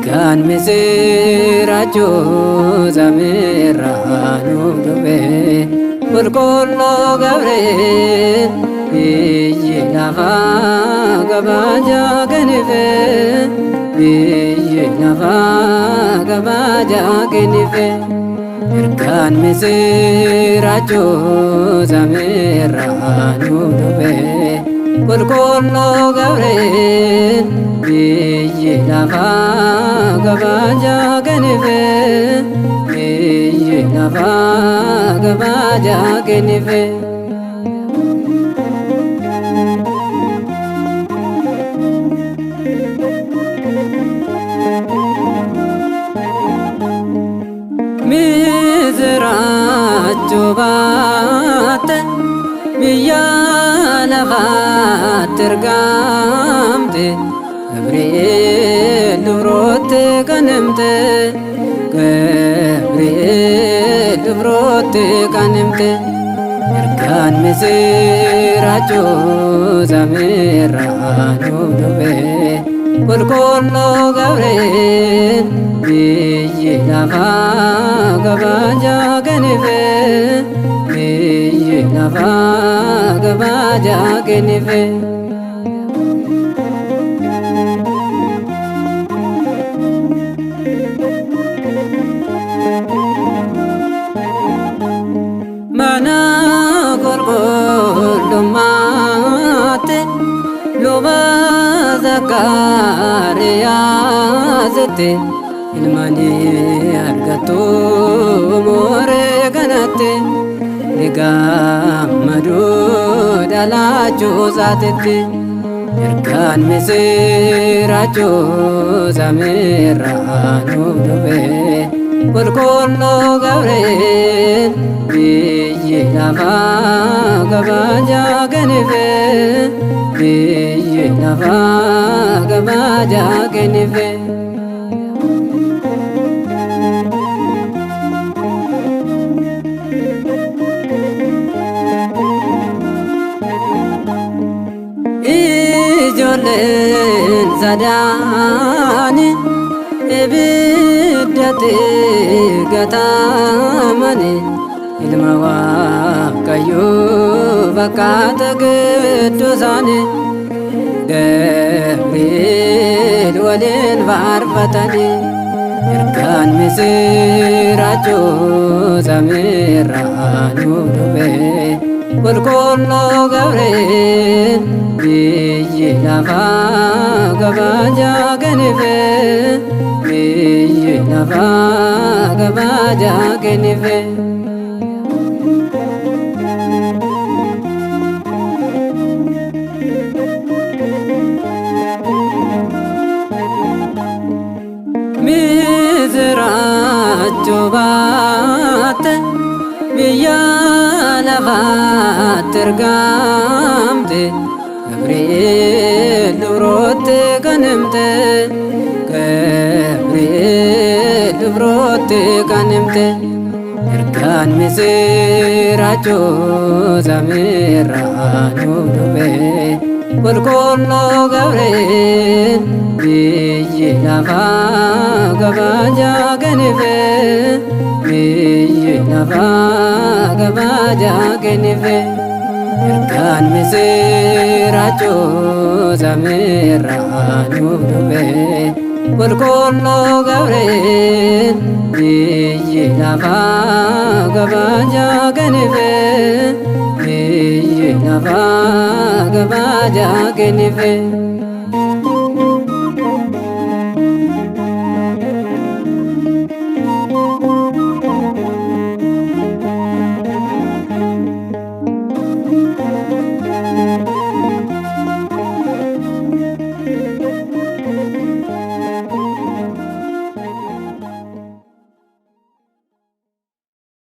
Kan misiracho zamiranu dube Pulkollo Gabriel Iyyi lafa gabaja genife Iyyi lafa gabaja genife Kan misiracho zamiranu dube Pulkollo Gabriel Iyyi lafa gabaja genife Iyyi lafa gabaja genife Misiracho baate biyya lafaatti ergamte Gabriel dubrotte kanimte Gabriel dubrotte kanimte Ergaan misiracho zamiranu dube Qulqullu Gabriel Iyyi lafa gabaja genife Iyyi lafa gabaja genife Mana qulqullummaatti luba Zakkaariyaasitti ilmani argattu mooree kanatti ni gammadu dhalaachuu isaatitti ergaan misiracho zamiranu dube Qulqullu Gabriel Iyyi lafa gabaja genife Iyyi lafa gabaja genife Ijoolleen sadaani ibiddatti gatamani ilma Waaqayyoo fakkaata gidduu isaanii Gabriel waliin faarfatanii ergaan misiracho zamiranu dube Qulqullu Gabriel Iyyi lafa gabaja genife Iyyi lafa gabaja genife Misiracho baate biyya lafaatti ergamte Gabriel dubrotte kanimte Gabriel dubrotte kanimte ergaan misiracho zamiranu dube Qulqullu Gabriel Iyyi lafa gabaja genife Iyyi lafa gabaja genife ergaan misiracho zamiranu dube Qulqullu Gabriel Iyyi lafa gabaja genife Iyyi lafa gabaja genife